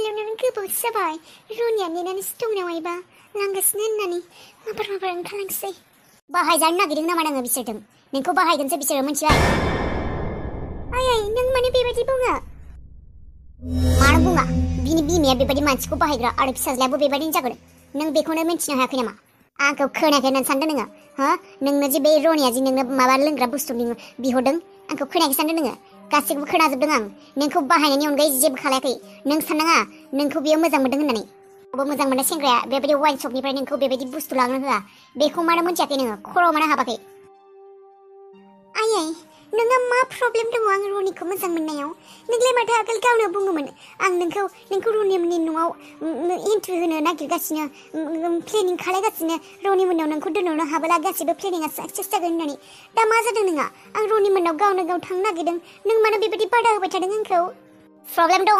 बेयावनो गोबाव जाबाय रनिया नेनानैसो दं नामायबा लांगासिनो होननानै माबार ओंखारलांसै बाहायजानो नागिरदों नामा नोङो बिसोरजों नोंखौ बाहायगोनसो बिसोरो मिथिबाय आयै नों माने बेबायदि बुङो मानो बुङा बिनि बिमाया बेबायदि मानसिखौ बाहायग्रा आरो फिसाज्लायाबो बेबायदिनो जागोन नों बेखौनो मिन्थिनो हायाखै नामा आंखौ खोनायाखै होननानै सानदों नोङो हो नोंनो जे बे रनिया जे नोंनो माबा लोंग्रा बुस्थु बिहरदों आंखौ खोनायाखै सानदों नोङो गासैखौबो खोनाजोबदों आं नोंखौ बाहायनायनि अनगायै जेबो खालायाखै नों साननाङा नोंखौ बियो मोजां मोनदों होननानै बबो मोजां मोननाय सेंग्राया बेबायदि वाइन शपनिफ्राय नोंखौ बेबायदि बुस्थु लांनो होआ बेखौ मानो मोनथियाखै नोङो खर'आव मानो हाबाखै आयै नोंहा मा प्रब्लेम दङ आं रनिखौ मोजां मोननायाव नोंलाय माथो आगोल गावनो बुङोमोन आं नोंखौ रनिमोननि न'आव एन्ट्रि होनो नागिरगासिनो प्लेनिं खालायगासिनो रनिमोननाव नोंखौ दोनहरनो हाबोला गासैबो प्लेनिंआ साक्सेस जागोन होननानै दा मा जादों नोंहा आं रनिमोननाव गावनो गाव थांनो नागिरदों नों मानो बेबायदि बादा होबाय थादों आंखौ प्रब्लेम दङ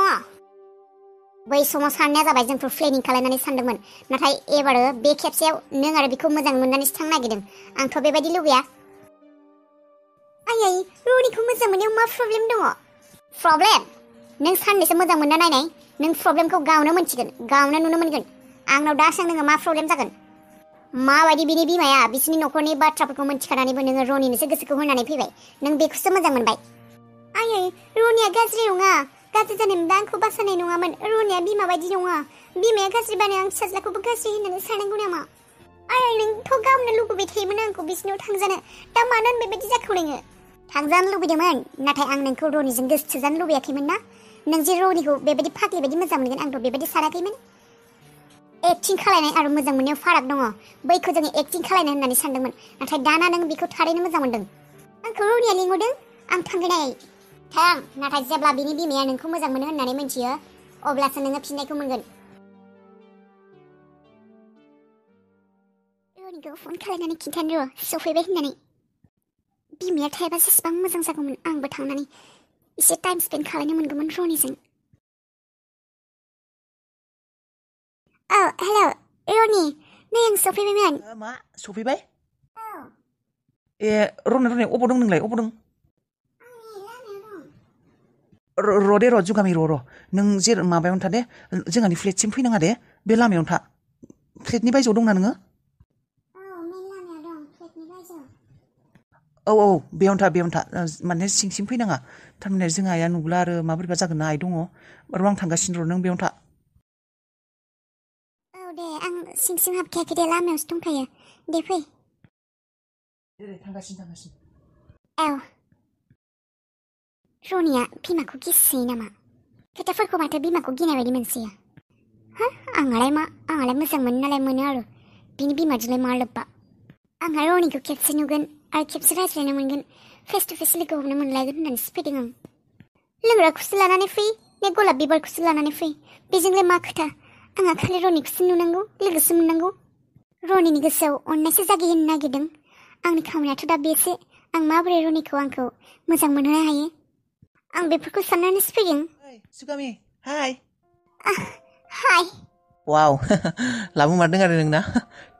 बै समाव साननाया जाबाय जोंखौ प्लेनिं खालायनानै सानदोंमोन नाथाय एबारो बे खेबसेयाव नों आरो बेखौ मोजां मोननानैसो थांनो नागिरदों आंथ' बेबायदि लुबैया आयै रनिखौ मोजां मोननायाव मा प्रब्लेम दङ प्रब्लेम नों साननैसो मोजां मोनना नायनाय नों प्रब्लेमखौ गावनो मोनथिगोन गावनो नुनो मोनगोन आंनाव दा सों नोङो मा प्रब्लेम जागोन माबायदि बिनि बिमाया बिसिनि न'खरनि बाथ्राफोरखौ मोनथिखानानैबो नोङो रनिनोसो गोसोखौ होनानै फैबाय नों बेखौसो मोजां मोनबाय आयै रनिया गाज्रि नङा गाज्रि जानायमोनबा आंखौ बासायनाय नङामोन रनिया बिमा बायदि नङा बिमाया गाज्रिबानो आं फिसाज्लाखौबो गाज्रि होननानै साननांगौ नामा आयै नोंथ' गावनो लुबैबाय थायोमोन आंखौ बिसिनाव थांजानो दा मानो बेबायदि जाखो नोङो थांजानो लुबैदोंमोन नाथाय आं नोंखौ रनिजों गोसोथोजानो लुबैयाखैमोन ना नों जे रनिखौ बेबायदि फाग्लि बायदि मोजां मोनगोन आंथ' बेबायदि सानाखैमोन एक्टिं खालायनाय आरो मोजां मोननायाव फाराग दङ बैखौ जोङो एक्टिं खालायनाय होननानै सानदोंमोन नाथाय दाना नों बेखौ थारैनो मोजां मोनदों आंखौ रनिया लिंहरदों आं थांगोन आयै थां नाथाय जेब्ला बिनि बिमाया नोंखौ मोजां मोनो होननानै मिन्थियो अब्लासो नोङो फिननायखौ मोनगोन रनिखौ फन खालायनानै खिन्थानो र' सफैबाय होननानै बिमाया थायोबा जेसेबां मोजां जागौमोन आंबो थांनानै एसे टाइम स्पेन्ड खालायनो मोनगौमोन रनिजों औ हेल' रनि नै आं सफैबायमोन मा सफैबाय औ ए रनि अबाव दं नोंलाय अबाव दं र' दे र' जुगामि र' नों जे माबायावनो था दे जोंहानि फ्लेटसिम फैनाङा दे बे लामायावनो था फ्लेटनि बायजोआव दंना नोङो औ बेयावनो था माने सिंसिम फैनाङा थारमाने जोंहा आइया नुब्ला आरो माबोरैबा जागोन ना आइ दङ र' आं थांगासिनो र' नों बेयावनो था औ दे आं सिंसिम हाबखायाखै दे लामायावसो दंखायो दे फै दे थांगासिनो औ रनिया बिमाखौ गिसोयो नामा खोथाफोरखौ माथो बिमाखौ गिनाय बायदि मोनसोयो हा आंहालाय मोजां मोनो नालाय मोनो आरो बिनि बिमाजोंलाय मा लोब्बा आंहा रनिखौ खेबसे नुगोन आरो खेबसे रायज्लायनो मोनगोन फेस टु फेस लोगो हमनो मोनलायगोन होननानैसो फैदों आं लोंग्राखौसो लानानै फै ने गलाब बिबारखौसो लानानै फै बेजोंलाय मा खोथा आंहा खालि रनिखौसो नुनांगौ लोगोसो मोननांगौ रनिनि गोसोआव अननायसो जागिहोनो नागिरदों आंनि खामानियाथ' दा बेसो आं माबोरै रनिखौ आंखौ मोजां मोनहोनो हायो आं बेफोरखौ साननानैसो फैदों सुगामि हाय हाय वाव लाबोमारदों आरो नोंना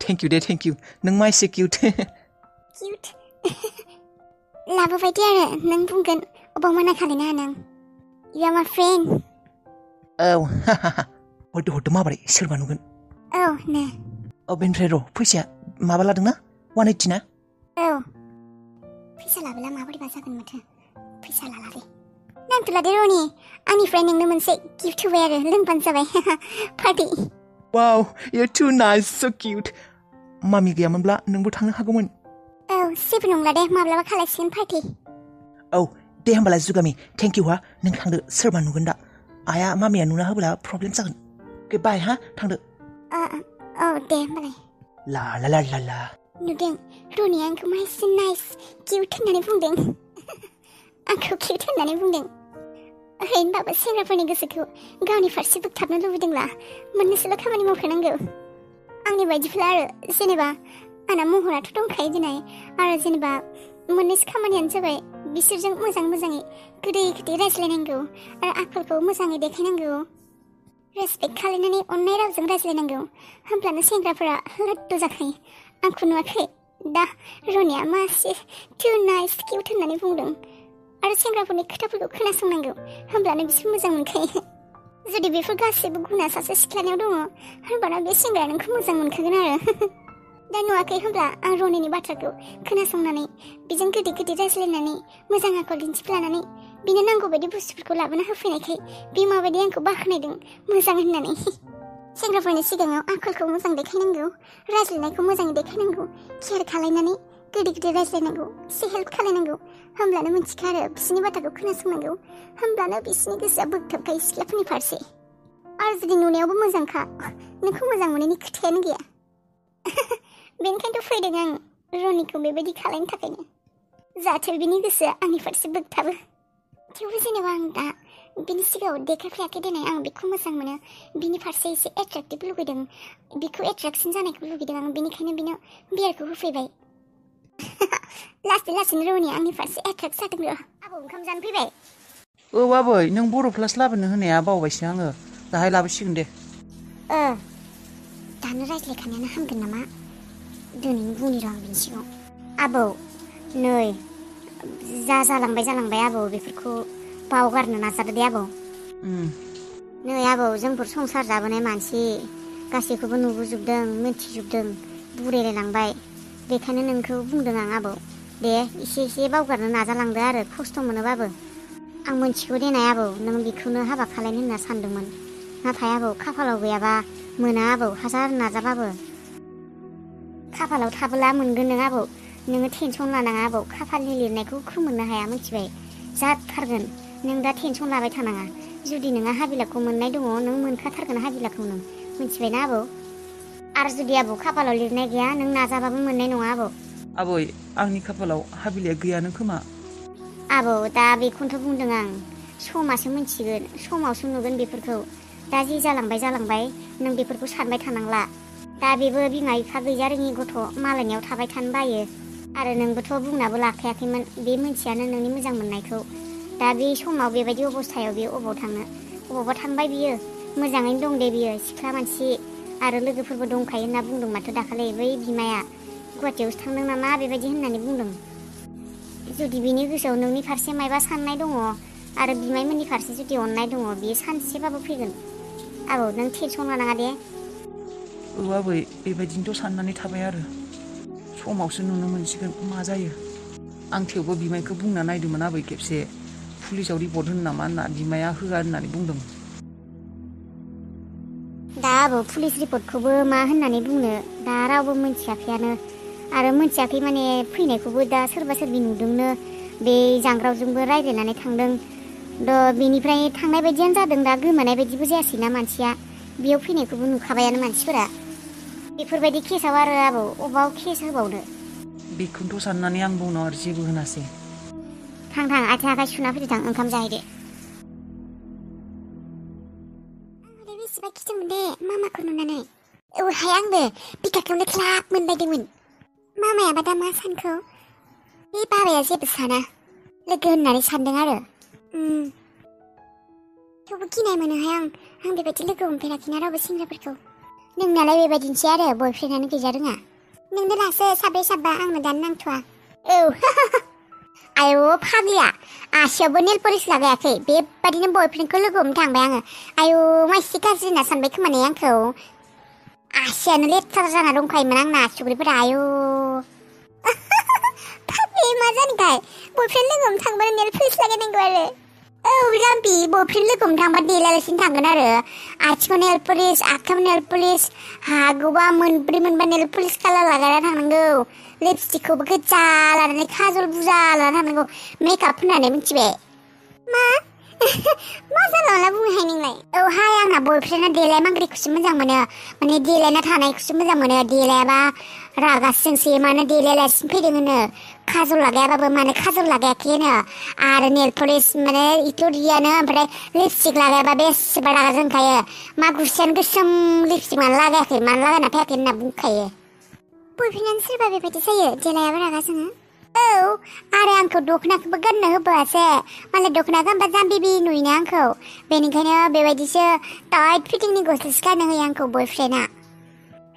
thank you Day thank you नों मा एसे किउट किउट लाबोबाय दे आरो नों बुंगोन अबाव माना खालायनो हानो आं इउ आर माय फ्रेन्ड औ हरदो माबोरै सोरबा नुगोन औ नो औ बेनिफ्राय र' फैसाया माबा लादोंना 180 ना औ फैसा लाबोला माबोरैबा जागोन माथो फैसा लालादे नांथ'ला दे रनि आंनिफ्राय नोंनो मोनसे गिफ्ट होबाय आरो लोंबानो जाबाय party wow you too nice so cute मामि गैयामोनब्ला नोंबो थांनो हागौमोन औ जेबो नंला दे माब्लाबा खालायसिगोन पार्टि औ दे होमबालाय जुगामि थेंक इउ हा नों थांदो सोरबा नुगोन दा आइया मामिया नुना होब्ला प्रब्लेम जागोन अके बाय हा थांदो औ दे होमबालाय ला ला ला ला ला नुदों रनिया आंखौ मा एसे नाइस किउट होननानै बुंदों आंखौ किउट होननानै बुंदों ओरैनोबाबो सेंग्राफोरनि गोसोखौ गावनि फारसे बोगथाबनो लुबैदोंब्ला मोननैसोल' खामानि मावखानांगौ आंनि बायदिब्ला आरो जेनेबा आंना महराथ' दंखायो दिनै आरो जेनेबा मोननैसो खामानियानो जाबाय बिसोरजों मोजाङै गोदै रायज्लायनांगौ आरो आखलखौ मोजाङै देखायनांगौ रेसपेक्ट खालायनानै अननाय रावजों रायज्लायनांगौ होमब्लानो सेंग्राफोरा लड्डु जाखायो आंखौ नुवाखै दा रनिया मासे टु नाइस किउट होननानै बुंदों आरो सेंग्राफोरनि खोथाफोरखौ खोनासंनांगौ होमब्लानो बिसोर मोजां मोनखायो जुदि बेफोर गासैबो गुना सासे सिख्लानियाव दङ होनबाना बे सेंग्राया नोंखौ मोजां मोनखागोन आरो दा नुवाखै होनब्ला आं रनिनि बाथ्राखौ खोनासंनानै बेजों गोदै गोदै रायज्लायनानै मोजां आखल दिन्थिफ्लानानै बिनो नांगौ बायदि बुस्थुफोरखौ लाबोना होफैनायखाय बे माबायदि आंखौ बाख्नायदों मोजां होननानै सेंग्राफोरनि सिगाङाव आखलखौ मोजां देखायनांगौ रायज्लायनायखौ मोजाङै देखायनांगौ केयार खालायनानै गोदै गोदै रायज्लायनांगौ एसे हेल्प खालायनांगौ होमब्लानो मिथिखा आरो बिसोरनि बाथ्राखौ खोनासंनांगौ होमब्लानो बिसोरनि गोसोआ बोगथाबखायो सिख्लाफोरनि फारसे आरो जुदि नुनायावबो मोजांखा नोंखौ मोजां मोनैनि खोथायानो गैया बेनिखायनोथ' फैदों आं रनिखौ बेबायदि खालायनो थाखायनो जाहाथे बिनि गोसोआ आंनि फारसे बोगथाबो थेवबो जेनेबा आं दा बिनि सिगाङाव देखायफ्लायाखै देनाय आं बेखौ मोजां मोनो बिनि फारसे एसे एट्राक्टिभ लुगैदों बिखौ एट्राक्सन जानायखौ लुगैदों आं बेनिखायनो बिनो बियारखौ होफैबाय लासै लासैनो रनिया आंनि फारसे एट्राक्ट जादों र' आबौ ओंखाम जानो फैबाय औ आबै नों बर' प्लास लाबोनो होनाया बावबायसो आङो दाहाय लाबोसिगोन दे दानो रायज्लायखानायानो हामगोन नामा दिनैनो बुंनि र' आं बिनि सिगाङाव आबौ नै जालांबाय आबौ बेफोरखौ बावगारनो नाजादो दे आबौ नै आबौ जोंफोर संसार जाबोनाय मानसि गासैखौबो नुबोजोबदों मिथिजोबदों बुरायलायलांबाय बेखायनो नोंखौ बुंदों आं आबौ दे एसे बावगारनो नाजालांदो आरो खस्थ' मोनोबाबो आं मोनथिगौ देनाय आबौ नों बेखौनो हाबा खालायनो होनना सानदोंमोन नाथाय आबौ खाफालाव गैयाबा मोना आबौ हाजार नाजाबाबो खाफालाव थाबोला मोनगोन नों आबौ नोङो टेनसन लानाङा आबौ खाफालनि लिरनायखौ खोमोरनो हाया मिथिबाय जाथारगोन नों दा टेनसन लाबाय थानाङा जुदि नोंहा हाबिलाखौ मोननाय दङ नों मोनखाथारगोन हाबिलाखौ नों मिथिबायना आबौ आरो जुदि आबौ खाफालाव लिरनाय गैया नों नाजाबाबो मोननाय नङा आबौ आबै आंनि खाफालाव हाबिलाया गैयानो खोमा आबौ दा बेखौनोथ' बुंदों आं समासो मिथिगोन समावसो नुगोन बेफोरखौ दा जि जालांबाय नों बेफोरखौ सानबाय थानांला दा बेबो बिमा बिफा गैजा रोङि गथ' मालायनियाव थाबाय थानो बायो आरो नोंबोथ' बुंनाबो लाखायाखैमोन बे मोनथियानो नोंनि मोजां मोननायखौ दा बे समाव बेबायदि अबस्थायाव बे अबाव थांनो अबावबा थांबाय बियो मोजाङैनो दं दे बियो सिख्ला मानसि आरो लोगोफोरबो दंखायो होनना बुंदों माथो दाखालि बै बिमाया गुवाहाटियावसो थांदों नामा बेबायदि होननानै बुंदों जुदि बिनि गोसोआव नोंनि फारसे मायबा साननाय दङ आरो बिमायमोननि फारसे जुदि अननाय दङ बियो सानसेबाबो फैगोन आबौ नों टेनसन लानाङा दे औ आबै बेबायदिनोथ' साननानै थाबाय आरो समावसो नुनो मोनसिगोन मा जायो आं थेवबो बिमायखौ बुंना नायदोंमोन आबै खेबसे पुलिसाव रिपर्ट होनो नामा होनना बिमाया होआ होननानै बुंदों दा आबौ पुलिस रिपर्टखौबो मा होननानै बुंनो दा रावबो मोनथियाखैयानो आरो मोनथियाखै माने फैनायखौबो दा सोरबा सोरबि नुदोंनो बे जांग्रावजोंबो रायज्लायनानै थांदों बेनिफ्राय थांनाय बायदियानो जादों दा गोमानाय बायदिबो जायासैना मानसिया बेयाव फैनायखौबो नुखाबायानो मानसिफोरा बेफोरबायदि केसाव आरो आबौ अबाव केस होबावनो बेखौनोथ' साननानै आं बुंनाव आरो जेबो होनासै थां आथिं आखाइ सुना फैदो थां ओंखाम जाहैदो बेसेबा खिथोमोन दे मामाखौ नुनानै औहाय आंबो बिखाखौनो ख्लाब मोनबायदोंमोन मामायाबा दा मा सानखौ बे बाबाया जेबो साना लोगो होननानै सानदों आरो थेवबो गिनाय मोनोहाय आं बेबायदि लोगो हमफेराखैना रावबो सेंग्राफोरखौ नोंनालाय बेबायदिनोसै आरो बयफ्रेन्डआनो गैजा रोङा नोंनो दासो साब्रै साबा आंनो दानो नांथ'वा औ आयौ फाग्लिया आसियावबो नेल पलिस लागायाखै बेबादिनो बयफ्रेन्डखौ लोगो हमनो थांबाय आङो आयौ मानसि गाज्रि होनना सानबाय खोमा ने आंखौ आसियानो लेथ्रा जाना दंखायोमोन आंना आसुगुरफोरा आयौ फाग्लि मा जानिखाय बयफ्रेन्ड लोगो हमनो थांबा नेल पलिस लागायनांगौ आरो औ जाम्बि बयफ्रेन्ड लोगो हमनो थांबा देलालासिनो थांगोन आरो आथिङाव नेल पलिस आखाइयाव नेल पलिस हागौबा मोनब्रै मोनबा नेल पलिस कालार लागायना थांनांगौ लिपस्टिकखौबो गोजा लानानै खाजल बुरजा लाना थांनांगौ मेकआप होनानै मिथिबाय मा मा जाला बुङोहाय नोंलाय औहाय आंना बयफ्रेन्डआ देलाय मांग्रिखौसो मोजां मोनो माने देलायना थानायखौसो मोजां मोनो देलायाबा रागासो जोंसो मानो देलायालासिनो फैदों होनो खाजल लागायाबाबो मानो खाजल लागायाखै होनो आरो नेल पलिस माने इट'रियानो ओमफ्राय लिपस्टिक लागायाबा बेसेबा रागा जोंखायो मा गुस्थियानो गोसोम लिपस्टिक मानो लागायाखै मानो लागायना फैयाखै होनना बुंखायो बयफ्रेन्डआनो सोरबा बेबायदि जायो देलायाबा रागा जोङो औ आरो आंखौ दख'नाखौबो गाननो होबोआसै मालाय दख'ना गानबा जाम्बिबि नुयोना आंखौ बेनिखायनो बेबायदिसो टाइट फिटिंनि गस्लासो गाननो होयो आंखौ बयफ्रेन्डआ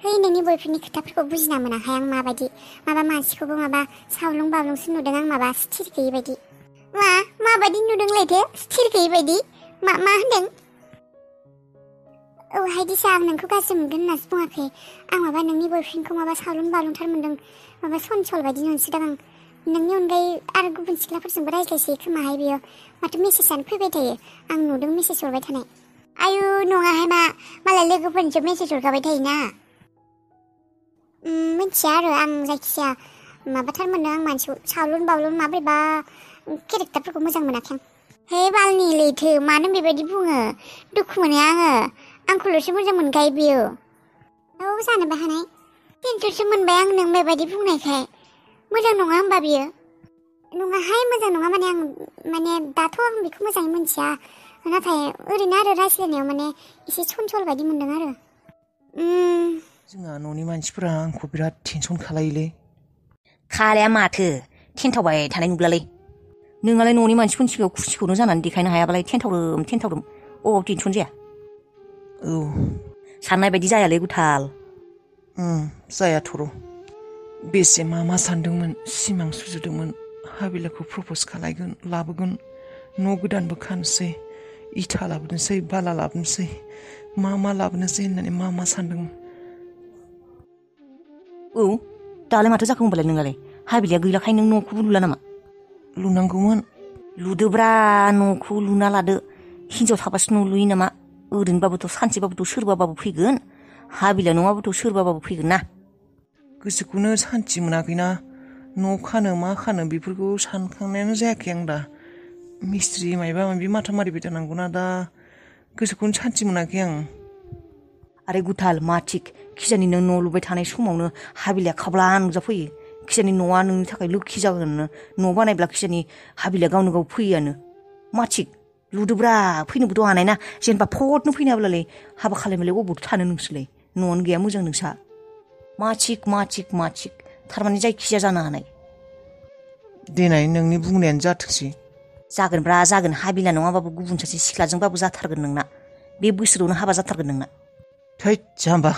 है नोंनि बयफ्रेन्डनि खोथाफोरखौ बुजिना मोनाखै आं माबायदि माबा मानसिखौबो माबा सावलुं बावलुंसो नुदों आं माबा स्थिर गैयि बायदि माबायदि नुदोंलायथो स्थिर गैयि बायदि मा होनदों नङाहाय दिसा आं नोंखौ गाज्रि मोनगोन होननासो बुङाखै आं माबा नोंनि बयफ्रेन्डखौ माबा सावलुन बावलुनथार मोनदों माबा सनसल बायदि नुसोदों आं नोंनि अनगायै आरो गुबुन सिख्लाफोरजोंबो रायज्लायसै खोमाहाय बियो माथो मेसेजआनो फैबाय थायो आं नुदों मेसेज हरबाय थानाय आयु नङाहाय मालाय लोगोफोरनिसो मेसेज हरगाबाय थायोना मिथिया आरो आं जायखिजाया माबाथार मोनदों आं मानसिखौ सावलुन बावलुन माबोरैबा केरेक्टारफोरखौ मोजां मोनाखै आं हे बालनि लैथो मानो बेबायदि बुङो दुखु मोनो आङो आंखौल'सो मोजां मोनखायो बियो औ जानोबो हानाय टेनसनसो मोनबाय आं नों बेबायदि बुंनायखाय मोजां नङा होमबा बियो नङाहाय मोजां नङा माने दाथ' आं बेखौ मोजाङै मिथिया नाथाय ओरैनो आरो रायज्लायनायाव माने एसे सनसल बायदि मोनदों आरो जोंहा न'नि मानसिफोरा आंखौ बिराद टेनसन खालायोलै खालाया माथो थेनथावबाय थानाय नुब्लालै नोंहालाय न'नि मानसिफोरनि सिगाङाव खुसिखौनो जानानै देखायनो हायाबालाय थेनथावदोम अबाव टेनसन जाया औ साननाय बायदि जायालै गुथाल जायाथ' बेसे मा सानदोंमोन सिमां सुजुदोंमोन हाबिलाखौ प्रप'ज खालायगोन लाबोगोन न' गोदानबो खानोसै इथा लाबोनोसै बाला लाबोनोसै मा लाबोनोसै होननानै मा सानदोंमोन औ दालाय माथो जाखो होनबालाय नोंहालाय हाबिलाया गैलाखाय नों न'खौबो लुला नामा लुनांगौमोन लुदोब्रा न'खौ लुना लादो हिनजाव थाबासो न' लुयो नामा ओरैनोबाबोथ' सानसेबाबोथ' सोरबाबाबो फैगोन हाबिला नङाबाथ' सोरबाबाबो फैगोन ना गोसोखौनो सान्थि मोनाखैना न' खानो मा खानो बेफोरखौ सानखांनायानो जायाखै आं दा मिस्ट्रि माबा माबि माथा मारिबाय थानांगौना दा गोसोखौनो सान्थि मोनाखै आं आरे गुथाल मा थिक खिजानि नों न' लुबाय थानाय समावनो हाबिलाया खाब्ला नुजाफैयो खिजानि न'आ नोंनि थाखाय लोखि जागोननो न' बानायब्ला खिजानि हाबिलाया गावनो गाव फैयोआनो मा थिक लुदोब्रा फैनोबोथ' हानाय ना जेनेबा फटनो फैनो हाब्लालाय हाबा खालामबालाय अबावथो थानो नोंसोरलाय न'आनो गैया मोजां नोंसा मा थिक थारमाने जायखिजाया जानो हानाय देनाय नोंनि बुंनायानो जाथोंसै जागोनब्रा जागोन हाबिला नङाबाबो गुबुन सासे सिख्लाजोंबाबो जाथारगोन नोंना बे बोसोरावनो हाबा जाथारगोन नोंना थैद जाम्बा